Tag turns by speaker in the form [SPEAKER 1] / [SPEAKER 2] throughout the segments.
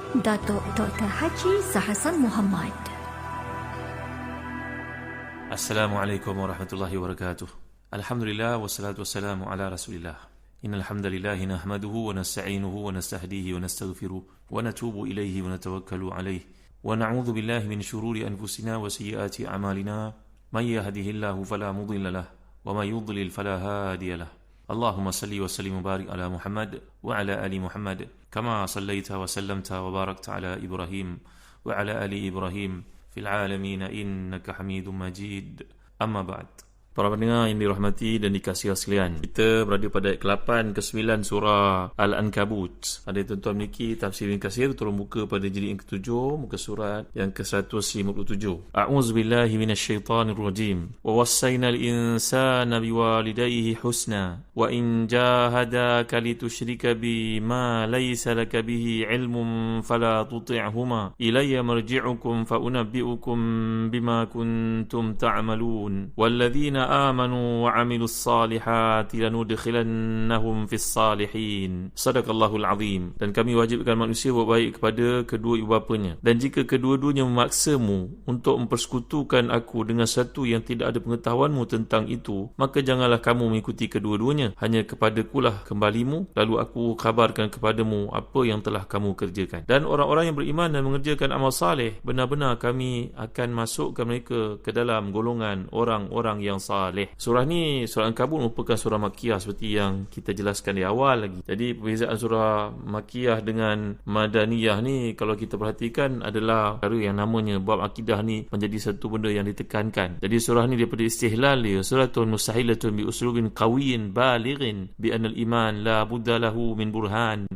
[SPEAKER 1] Datuk Dr. Haji Zahasan Muhammad.
[SPEAKER 2] Assalamualaikum warahmatullahi wabarakatuh. Alhamdulillah wassalatu wassalamu ala Rasulillah. Innal hamdalillah nahmaduhu wa nasta'inuhu wa nastahdihi wa nastaghfiruh wa natubu ilayhi wa natawakkalu alayhi wa na'udzu billahi min shururi anfusina wa sayyiati a'malina. May yahdihillahu fala mudilla lahu wa may yudlil fala hadiya lahu. Allahumma salli wa sallim wa barik ala Muhammad wa ala ali Muhammad kama sallaita wa sallamta wa barakta ala Ibrahim wa ala ali Ibrahim fil alamin innaka Hamidum Majid. Amma ba'd. Para pendengar yang dirahmati dan dikasihi sekalian, kita berada pada ayat ke-8 ke-9 surah Al-Ankabut. Ada tuan-tuan memiliki tafsir Ibn Katsir, tolong buka pada jilid yang ke-7, muka surat yang ke-157. A'udzubillahi minasyaitonir rajim. Wa wassaynal insana biwalidayhi husna wa in jahadaka litusyrika bima laysa laka bihi ilmun fala tuti'huma ilayya marji'ukum fa unabbi'ukum bima kuntum ta'malun walladzina amanu wa amilus salihati lanudkhilannahum fis salihin. Sadaqallahul azim. Dan kami wajibkan manusia buat baik kepada kedua ibu bapanya, dan jika kedua-duanya memaksamu untuk mempersekutukan aku dengan satu yang tidak ada pengetahuanmu tentang itu, maka janganlah kamu mengikuti kedua-duanya. Hanya kepadakulah kembalimu, lalu aku kabarkan kepadamu apa yang telah kamu kerjakan. Dan orang-orang yang beriman dan mengerjakan amal saleh, benar-benar kami akan masukkan mereka ke dalam golongan orang-orang yang saleh. Surah ni, surah Al-Ankabut merupakan surah Makkiyah seperti yang kita jelaskan di awal lagi. Jadi perbezaan surah Makkiyah dengan Madaniyah ni, kalau kita perhatikan, adalah perkara yang namanya bab akidah ni menjadi satu benda yang ditekankan. Jadi surah ni daripada istihlal dia, suratun mustahilatun bi uslubin qawiyyin balighin bi anna al-iman la budda lahu min burhan.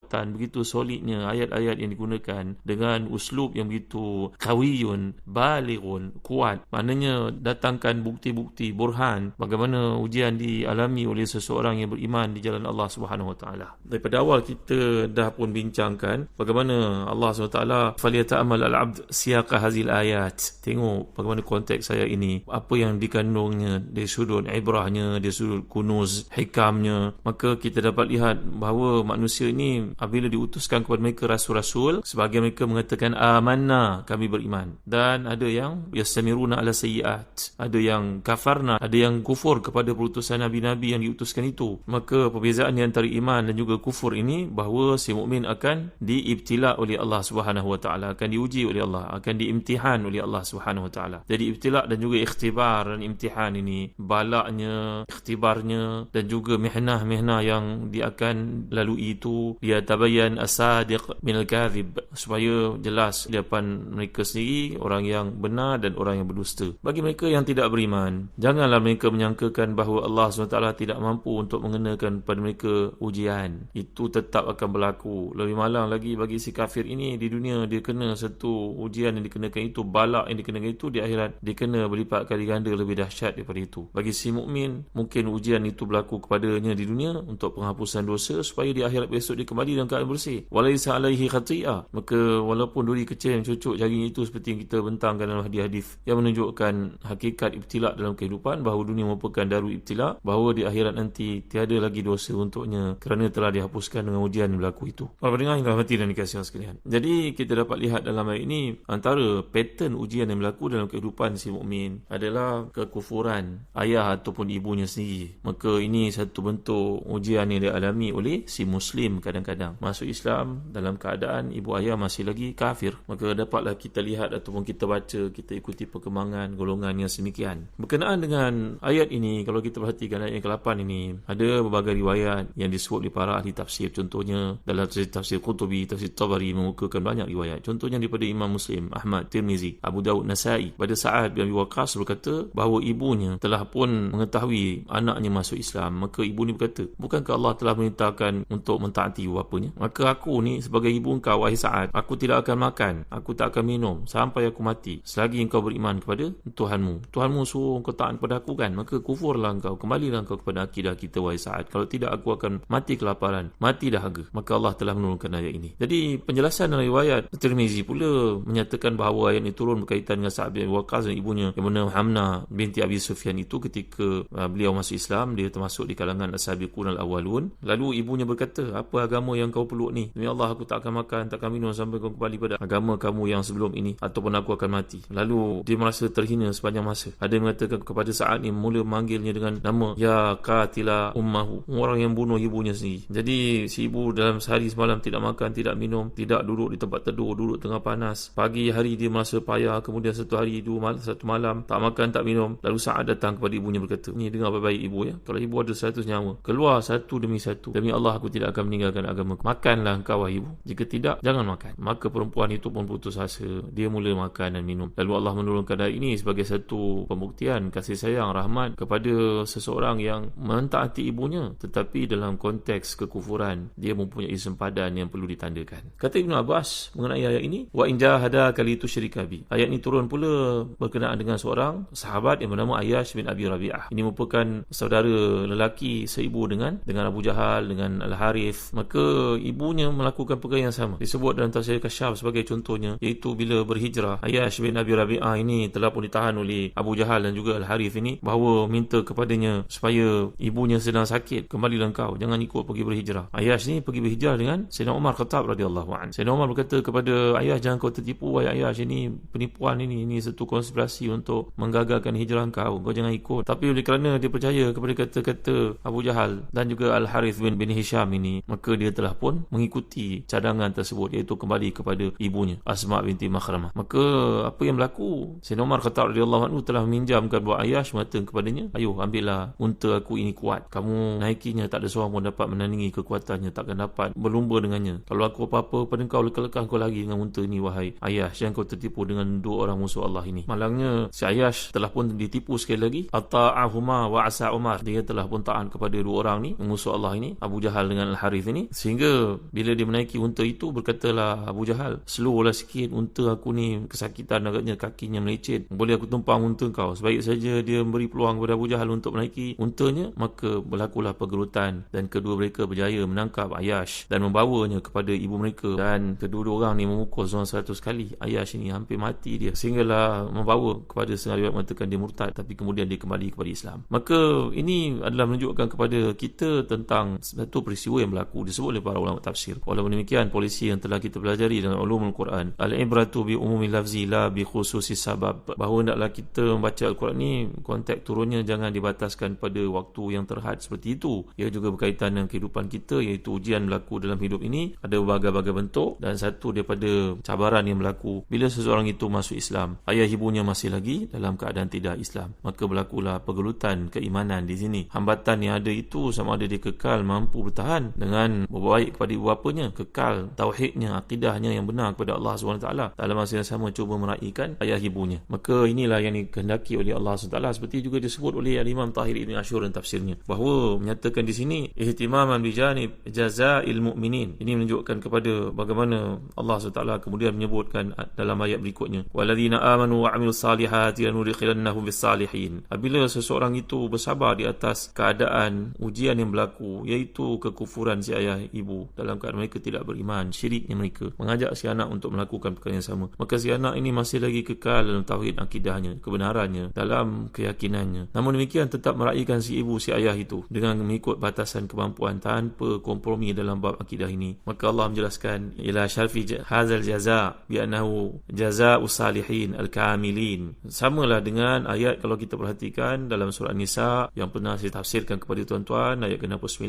[SPEAKER 2] Begitu solidnya ayat-ayat yang digunakan dengan uslub yang begitu qawiyun, balighun, kuat. Maknanya datangkan bukti-bukti, burhan, bagaimana ujian dialami oleh seseorang yang beriman di jalan Allah Subhanahu Wa Taala. Daripada awal kita dah pun bincangkan bagaimana Allah Subhanahu Wa Taala falyata'ammal al-'abd siyaqa hazil ayat. Tengok bagaimana konteks ayat ini, apa yang dikandungnya dari sudut ibrahnya, dari sudut kunuz, hikamnya. Maka kita dapat lihat bahawa manusia ini apabila diutuskan kepada mereka rasul-rasul, sebahagian mereka mengatakan amanna, kami beriman, dan ada yang yastamiruna ala sayyiat, ada yang kafarna, ada yang kufur kepada perutusan nabi-nabi yang diutuskan itu. Maka perbezaan di antara iman dan juga kufur ini, bahawa si mukmin akan diibtila oleh Allah Subhanahu Wa Taala, akan diuji oleh Allah, akan diimtihan oleh Allah Subhanahu Wa Taala. Jadi ibtila dan juga ikhtibar dan imtihan ini, balaknya, ikhtibarnya, dan juga mihnah-mihnah yang dia akan lalui itu, dia tabayyan as-sadiq min al-kadhib, supaya jelas di depan mereka sendiri orang yang benar dan orang yang berdusta. Bagi mereka yang tidak beriman, janganlah mereka menyangkakan bahawa Allah SWT tidak mampu untuk mengenakan pada mereka ujian. Itu tetap akan berlaku. Lebih malang lagi bagi si kafir ini, di dunia dia kena satu ujian yang dikenakan itu, balak yang dikenakan itu, di akhirat dia kena berlipat kali ganda lebih dahsyat daripada itu. Bagi si mukmin, mungkin ujian itu berlaku kepadanya di dunia untuk penghapusan dosa, supaya di akhirat besok dia kembali dalam keadaan bersih. Walaisa alaihi khati'ah. Maka walaupun duri kecil yang cucuk jaring itu, seperti yang kita bentangkan dalam hadis-hadis yang menunjukkan hakikat ibtila dalam kehidupan, bahawa dunia merupakan daru ibtila, bahawa di akhirat nanti tiada lagi dosa untuknya kerana telah dihapuskan dengan ujian yang berlaku itu. Para pendengar yang dirahmati dan dikasihi sekalian, jadi kita dapat lihat dalam ayat ini, antara pattern ujian yang berlaku dalam kehidupan si mukmin adalah kekufuran ayah ataupun ibunya sendiri. Maka ini satu bentuk ujian yang dialami oleh si muslim kadang-kadang masuk Islam dalam keadaan ibu ayah masih lagi kafir. Maka dapatlah kita lihat ataupun kita baca, kita ikuti perkembangan golongan yang semikian. Berkenaan dengan ayat ini, kalau kita perhatikan ayat yang ke-8 ini, ada berbagai riwayat yang disebut oleh para ahli tafsir. Contohnya dalam tafsir Qurtubi, tafsir Tabari mengukuhkan banyak riwayat. Contohnya daripada Imam Muslim, Ahmad, Tirmizi, Abu Daud, Nasai, pada Sa'ad bin Abi Waqqas berkata bahawa ibunya telah pun mengetahui anaknya masuk Islam. Maka ibu ni berkata, bukankah Allah telah memerintahkan untuk mentaati bapanya? bapanya, maka aku ni sebagai ibu engkau, wahai Sa'ad, aku tidak akan makan, aku tak akan minum sampai aku mati, selagi engkau beriman kepada Tuhanmu. Tuhanmu suruh engkau taat kepada aku kan, maka kufurlah engkau, kembalilah engkau kepada akidah kita, wahai Sa'ad. Kalau tidak, aku akan mati kelaparan, mati dahaga. Maka Allah telah menurunkan ayat ini. Jadi penjelasan dalam riwayat Tirmizi pula menyatakan bahawa ayat ini turun berkaitan dengan Sa'ad bin Waqqas dan ibunya yang bernama Hamnah binti Abi Sufyan itu ketika beliau masuk Islam. Dia termasuk di kalangan as-sabiqun al-awwalun. Lalu ibunya berkata, apa agama yang kau peluk ni? Demi Allah, aku tak akan makan, tak akan minum sampai kau kembali pada agama kamu yang sebelum ini, ataupun aku akan mati. Lalu dia merasa terhina sepanjang masa. Ada yang mengatakan kepada Sa'ad ni, mula memanggilnya dengan nama ya qatila ummahu, orang yang bunuh ibunya sendiri. Jadi si ibu dalam sehari semalam tidak makan, tidak minum, tidak duduk di tempat teduh, duduk tengah panas. Pagi hari dia merasa payah, kemudian satu hari, satu malam tak makan, tak minum. Lalu Sa'ad datang kepada ibunya berkata, ni dengar baik-baik ibu ya, kalau ibu ada 100 nyawa, keluar satu demi satu, demi Allah aku tidak akan meninggalkan agama. Makanlah engkau wahai ibu, jika tidak jangan makan. Maka perempuan itu pun putus asa, dia mula makan dan minum. Lalu Allah menurunkan ayat ini sebagai satu pembuktian kasih sayang, rahmat kepada seseorang yang mentaati ibunya, tetapi dalam konteks kekufuran dia mempunyai sempadan yang perlu ditandakan. Kata Ibn Abbas mengenai ayat ini, wa in jahadaka li tusyrika bi. Ayat ini turun pula berkenaan dengan seorang sahabat yang bernama Ayyash bin Abi Rabi'ah. Ini merupakan saudara lelaki seibu dengan Abu Jahal, dengan Al-Harith. Maka ibunya melakukan perkara yang sama. Disebut dalam tafsir Kasyaf sebagai contohnya, iaitu bila berhijrah, Ayyash bin Abi Rabi'ah ini telah pun ditahan oleh Abu Jahal dan juga Al-Harith ini, bahawa minta kepadanya supaya ibunya sedang sakit, kembalilah engkau, jangan ikut pergi berhijrah. Ayyash ni pergi berhijrah dengan Sayyidina Umar Khattab radhiyallahu anhu. Sayyidina Umar berkata kepada Ayyash, jangan kau tertipu wahai Ayyash, ini penipuan, ini satu konspirasi untuk menggagalkan hijrah kau jangan ikut. Tapi oleh kerana dia percaya kepada kata-kata Abu Jahal dan juga Al-Harith bin Hisham ini, maka dia telah pun mengikuti cadangan tersebut, iaitu kembali kepada ibunya Asma binti Makhramah. Maka apa yang berlaku, Sayyidina Umar Khattab radhiyallahu anhu telah meminjamkan buat Ayyash, mengatakan kepadanya, ayo ambillah unta aku ini kuat, kamu naikinya, tak ada seorang pun dapat menandingi kekuatannya, takkan dapat berlumba dengannya. Kalau aku apa-apa pada kau, lekah-lekah kau lagi dengan unta ini wahai Ayyash, jangan kau tertipu dengan dua orang musuh Allah ini. Malangnya si Ayyash telah pun ditipu sekali lagi. Ata'ahuma wa asa Umar, dia telah pun taat kepada dua orang ni, musuh Allah ini, Abu Jahal dengan Al-Harith ini. Sehingga bila dia menaiki unta itu, berkatalah Abu Jahal, slowlah sikit, unta aku ni kesakitan agaknya, kakinya melecet, boleh aku tumpang unta kau. Sebaik saja dia memberi peluang kepada Abu Jahal untuk menaiki untanya, maka berlakulah pergerutan dan kedua mereka berjaya menangkap Ayyash dan membawanya kepada ibu mereka, dan kedua-dua orang ni memukul 100 kali Ayyash ini, hampir mati dia, sehinggalah membawa kepada setengah riwayat mengatakan dia murtad, tapi kemudian dia kembali kepada Islam. Maka ini adalah menunjukkan kepada kita tentang satu peristiwa yang berlaku, disebut oleh para ulama tafsir. Walaupun demikian, polisi yang telah kita pelajari dalam ulumul Quran, al-ibratu bi umumi lafzi la bi khususi sabab, bahawa hendaklah kita membaca Al-Quran ni, konteks turunnya jangan dibataskan pada waktu yang terhad seperti itu. Ia juga berkaitan dengan kehidupan kita, iaitu ujian berlaku dalam hidup ini ada berbagai-bagai bentuk, dan satu daripada cabaran yang berlaku bila seseorang itu masuk Islam, ayah ibunya masih lagi dalam keadaan tidak Islam, maka berlakulah pergelutan keimanan di sini. Hambatan yang ada itu sama ada dia kekal mampu bertahan dengan berbaik kepada ibu bapanya, kekal tauhidnya, akidahnya yang benar kepada Allah SWT, dalam masa yang sama cuba meraihkan ayah ibunya. Maka inilah yang dikehendaki oleh Allah SWT, seperti juga disebut oleh Imam Tahir Ibn Ashur dan tafsirnya, bahawa menyatakan di sini ihtimaman bijanib jazail mu'minin. Ini menunjukkan kepada bagaimana Allah SWT kemudian menyebutkan dalam ayat berikutnya, walladzina amanu wa amilus salihati lanudkhilannahum bis salihin. Apabila seseorang itu bersabar di atas keadaan ujian yang berlaku, iaitu kekufuran si ayah ibu, dalam keadaan mereka tidak beriman, syiriknya mereka, mengajak si anak untuk melakukan perkara yang sama, maka si anak ini masih lagi kekal dalam tauhid akidahnya, kebenarannya, dalam keyakinannya. Namun demikian tetap meraihkan si ibu, si ayah itu dengan mengikut batasan kemampuan, tanpa kompromi dalam bab akidah ini. Maka Allah menjelaskan, ila syarfi hazal jaza bi annahu jazaa'us salihin al-kamilin. Samalah dengan ayat, kalau kita perhatikan dalam surah Nisa yang pernah saya tafsirkan kepada tuan-tuan, ayat ke-69,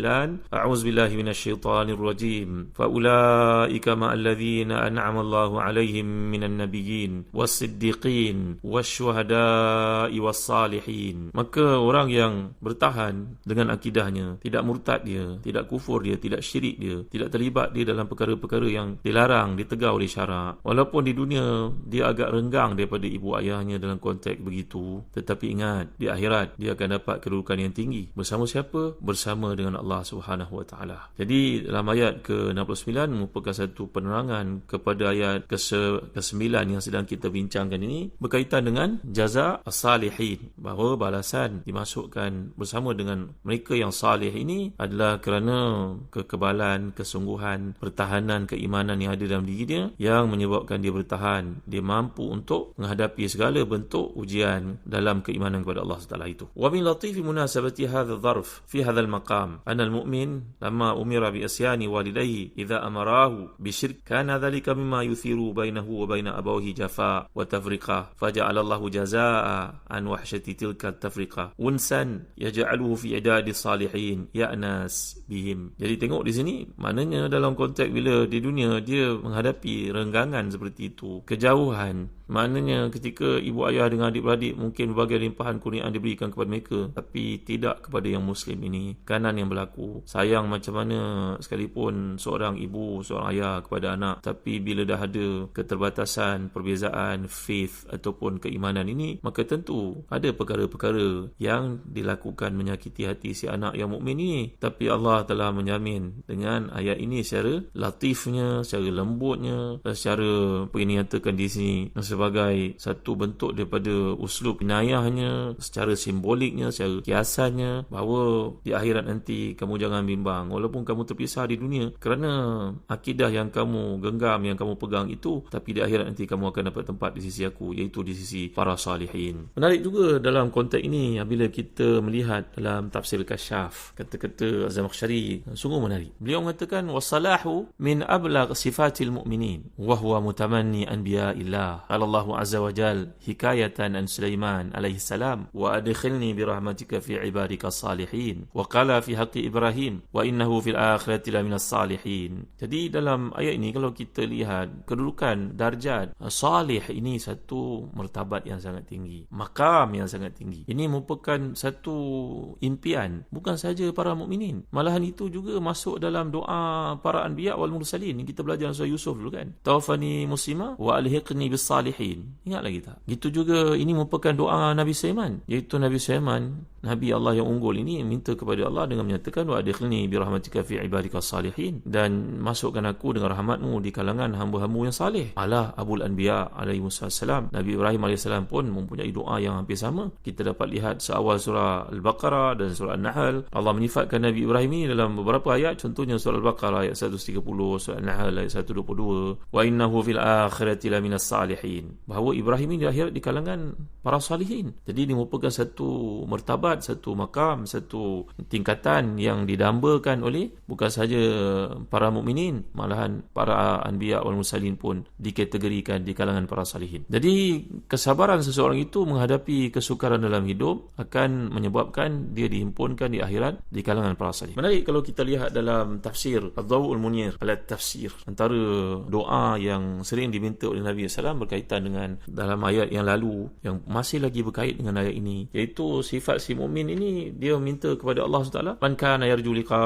[SPEAKER 2] a'udzubillahi minasyaitonirrajim, fa ulaika ma'alladzina an'ama Allahu 'alaihim minan nabiyyin was-siddiqin wasyuhada'i was-salihin. Maka orang yang bertahan dengan akidahnya, tidak murtad dia, tidak kufur dia, tidak syirik dia, tidak terlibat dia dalam perkara-perkara yang dilarang, ditegar oleh syarak, walaupun di dunia dia agak renggang daripada ibu ayahnya dalam konteks begitu, tetapi ingat, di akhirat dia akan dapat kedudukan yang tinggi. Bersama siapa? Bersama dengan Allah Subhanahu Wa Taala. Jadi dalam ayat ke-69 merupakan satu penerangan kepada ayat ke-9 yang sedang kita bincangkan ini, berkaitan dengan jaza as-salihin, bahawa balasan dimasukkan bersama dengan mereka yang salih ini adalah kerana kekebalan, kesungguhan, pertahanan keimanan yang ada dalam diri dia yang menyebabkan dia bertahan, dia mampu untuk menghadapi segala bentuk ujian dalam keimanan kepada Allah SWT itu. Wa min latifi munasabati hadha dharf fi hadha al-maqam anna al-mu'min lamma umira bi asyani walidayhi idza amarahu bi syirk kana dhalika mimma yuthiru bainahu wa baina abawihi jafa wa tafriqa faja'ala Allahu jazaa'a an wahshati tilka at-tafriqa unsan yaj'aluhu fi idadi salihin ya'nas bihim. Jadi tengok di sini, maknanya dalam konteks bila di dunia dia menghadapi renggangan seperti itu, kejauhan, maknanya ketika ibu ayah dengan adik-beradik mungkin berbagai limpahan kurniaan diberikan kepada mereka, tapi tidak kepada yang Muslim ini. Kanan yang berlaku. Sayang macam mana sekalipun seorang ibu, seorang ayah kepada anak, tapi bila dah ada keterbatasan, perbezaan faith ataupun keimanan ini, maka tentu ada perkara-perkara yang dilakukan menyakiti hati si anak yang mukmin ini. Tapi Allah telah menjamin dengan ayat ini secara latifnya, secara lembutnya, secara apa yang dinyatakan di sini sebagai satu bentuk daripada uslub inayahnya, secara simboliknya, secara kiasannya, bahawa di akhirat nanti kamu jangan bimbang walaupun kamu terpisah di dunia kerana akidah yang kamu genggam, yang kamu pegang itu, tapi di akhirat nanti kamu akan dapat tempat di sisi aku, iaitu di sisi para salihin. Menarik juga dalam konteks ini apabila kita melihat dalam tafsir Kasyaf, kata-kata Zamakhsyari sungguh menarik. Beliau mengatakan wasalahu min ablagh sifatil mu'minin wa huwa mutamanni anbiya'illah. Qala Allah azza wa jal hikayatan an Sulaiman alaihi salam wa adkhilni bi rahmatika fi ibadika salihin wa qala fi haqqi Ibrahim wa innahu fil akhirati la minas salihin. Jadi dalam ayat ini kalau kita lihat kedudukan darjat salih ini satu martabat yang sangat tinggi, makam yang sangat tinggi. Ini merupakan satu impian bukan saja para mukminin, malahan itu juga masuk dalam doa para anbiya wal mursalin. Kita belajar surah Yusuf dulu kan, tawaffani muslima wa alhiqni bis salihin. Ingat lagi tak? Gitu juga ini merupakan doa Nabi Sulaiman, iaitu Nabi Sulaiman, Nabi Allah yang unggul ini, minta kepada Allah dengan menyatakan wa adkhilni bi rahmatika fi ibadika salihin, dan masukkan aku dengan rahmatmu di kalangan hamba-hamba yang salih. Ala abul anbiya alaihi wassalam, Nabi Ibrahim alaihi salam pun mempunyai doa yang hampir sama. Kita dapat lihat seawal surah Al-Baqarah dan surah An-Nahl, Allah menyifatkan Nabi Ibrahim ini dalam beberapa ayat, contohnya surah Al-Baqarah ayat 130, surah An-Nahl ayat 122, wa innahu fil akhirati la minas salihin, bahawa Ibrahim ini di akhirat di kalangan para salihin. Jadi ini merupakan satu martabat, satu makam, satu tingkatan yang didambakan oleh bukan saja para mukminin, malahan para anbiya wal mursalin pun dikategorikan di kalangan para salihin. Jadi kesabaran seseorang itu menghadapi kesukaran dalam hidup akan menyebabkan dia dihimpunkan di akhirat di kalangan para salihin. Menarik kalau kita lihat dalam tafsir Ad-Daw'ul Munir ala tafsir, antara doa yang sering diminta oleh Nabi SAW berkaitan dengan dalam ayat yang lalu yang masih lagi berkait dengan ayat ini, iaitu sifat si mukmin ini, dia minta kepada Allah SWT, man kana yarju liqa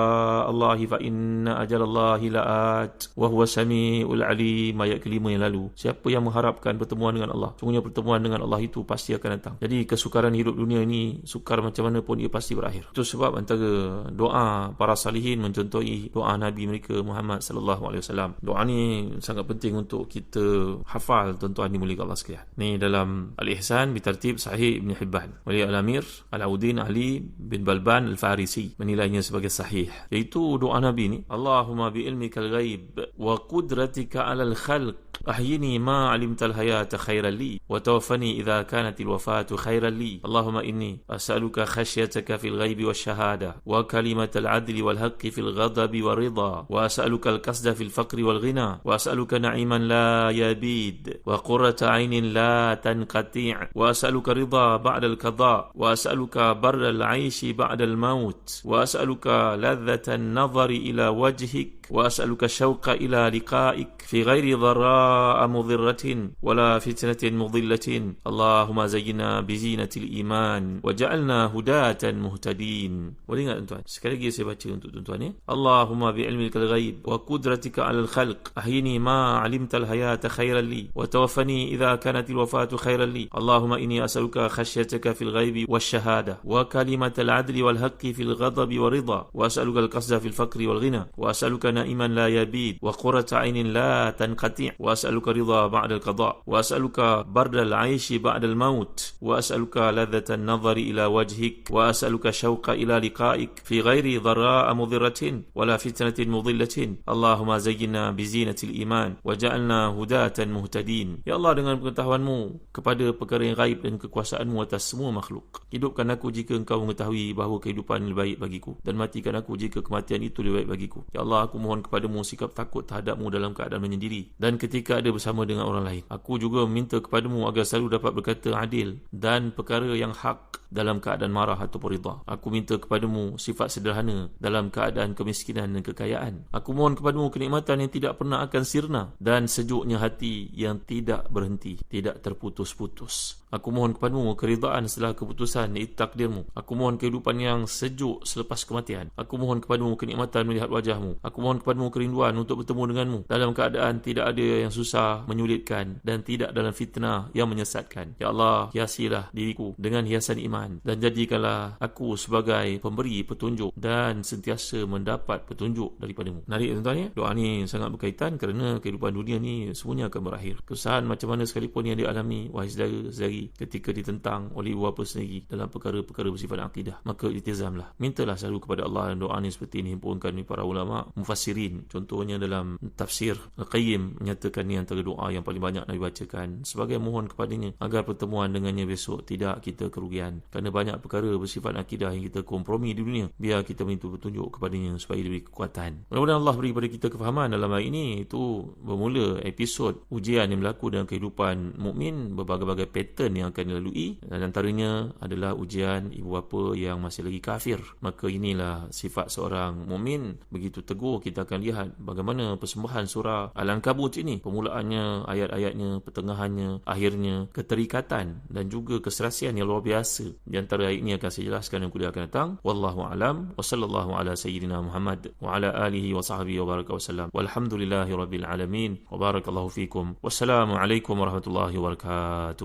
[SPEAKER 2] Allahi fa inna ajalallahi la'at wa huwa sami'ul alim, ayat kelima yang lalu. Siapa yang mengharapkan pertemuan dengan Allah, sungguhnya pertemuan dengan Allah itu pasti akan datang. Jadi kesukaran hidup dunia ini, sukar macam mana pun, ia pasti berakhir. Itu sebab antara doa para salihin mencontohi doa Nabi mereka Muhammad sallallahu alaihi wasallam. Doa ni sangat penting untuk kita hafal, tuan-tuan dimuliakan Allah sekalian. Ni dalam Al-Ihsan bitartib Sahih Ibn Hibban. Wali Al-Amir Alauddin Ali bin Balban Al-Farisi menilainya sebagai sahih, iaitu doa Nabi ni, Allahumma bi ilmikal ghaib wa qudratika 'alal khalq ahyini ma 'alimtal hayata khairan li wa tawaffani idza kanatil wafatu khairan li. Allahumma inni as'aluka khashyataka fil ghaibi wasyahada wa kalimatal 'adli wal haqqi fil ghadabi waridha wa as'aluka al-qasda fil faqri wal ghina wa as'aluka na'iman la yabid wa qurrata 'ainin la tanqati' wa as'aluka ridha ba'da al-qada wa as'aluka barra al-'aishi ba'da al-maut wa as'aluka ladhata an-nadhari ila wajhik wa as'aluka syauqa ila liqa'ik fi ghairi dharra'a mudhirratin wala fitnatin mudhillatin. Allahumma zayyina bi zinatil iman waj'alna hudatan muhtadin. Boleh ingat tuan-tuan? Sekali lagi saya baca untuk tuan-tuan ya. Allahumma bi ilmikal ghaib wa qudratika 'alal khalq ahyini ma 'alimtal hayata khairan li wa tawaffani idza kanatil wafatu khairan li. Allahumma inni as'aluka khashyataka fil ghaibi wasyahada wa kalimatal 'adli wal haqqi fil ghadabi waridha wa as'aluka al-qasda fil faqri wal ghina wa as'aluka نائما لا يبيد وقرة عين لا تنقطع وأسألك رضا بعد القضاء وأسألك برد العيش بعد الموت وأسألك لذة النظر إلى وجهك وأسألك شوق إلى لقائك في غير ضراء مضرة ولا فتنة مضلة اللهم زينا بزينة الإيمان وجعلنا هداة مهتدين. Ya Allah, dengan pengetahuanmu kepada perkara yang gaib dan kekuasaanmu atas semua makhluk, hidupkan aku jika engkau mengetahui bahawa kehidupan lebih baik bagiku, dan matikan aku jika kematian itu lebih baik bagiku. Ya Allah, aku mohon kepadamu sikap takut terhadapmu dalam keadaan menyendiri dan ketika ada bersama dengan orang lain. Aku juga meminta kepadamu agar selalu dapat berkata adil dan perkara yang hak dalam keadaan marah ataupun rida. Aku minta kepadamu sifat sederhana dalam keadaan kemiskinan dan kekayaan. Aku mohon kepadamu kenikmatan yang tidak pernah akan sirna dan sejuknya hati yang tidak berhenti, tidak terputus-putus. Aku mohon kepadamu keridaan setelah keputusan itu takdirmu. Aku mohon kehidupan yang sejuk selepas kematian. Aku mohon kepadamu kenikmatan melihat wajahmu. Aku mohon kepadamu kerinduan untuk bertemu denganmu dalam keadaan tidak ada yang susah menyulitkan dan tidak dalam fitnah yang menyesatkan. Ya Allah, hiasilah diriku dengan hiasan iman dan jadikanlah aku sebagai pemberi petunjuk dan sentiasa mendapat petunjuk daripadamu. Menarik tuan-tuan ya. Doa ni sangat berkaitan kerana kehidupan dunia ni semuanya akan berakhir. Kesusahan macam mana sekalipun yang dialami wahai saudara-saudari ketika ditentang oleh ibu bapa sendiri dalam perkara-perkara bersifat akidah, maka iltizamlah. Mintalah selalu kepada Allah, dan doa ni seperti ini himpunkan oleh para ulama mufassirin. Contohnya dalam tafsir Al-Qayyim menyatakan ni antara doa yang paling banyak Nabi bacakan sebagai mohon kepadanya agar pertemuan dengannya besok tidak kita kerugian. Kerana banyak perkara bersifat akidah yang kita kompromi di dunia, biar kita minta petunjuk kepadanya supaya diberi kekuatan. Mudah-mudahan Allah beri kepada kita kefahaman dalam hal ini. Itu bermula episod ujian yang berlaku dalam kehidupan mukmin, berbagai-bagai pattern yang akan dilalui, dan antaranya adalah ujian ibu bapa yang masih lagi kafir. Maka inilah sifat seorang mukmin. Begitu teguh kita akan lihat bagaimana persembahan surah Al-Ankabut ini, permulaannya, ayat-ayatnya, pertengahannya, akhirnya, keterikatan dan juga keserasian yang luar biasa. Di antara ayat ini akan saya jelaskan dalam kuliah akan datang. Wallahu a'lam wa sallallahu ala sayyidina Muhammad wa ala alihi wa sahbihi wa baraka wa sallam. Walhamdulillahi rabbil alamin wa barakallahu fikum. Wassalamu alaikum warahmatullahi wabarakatuh.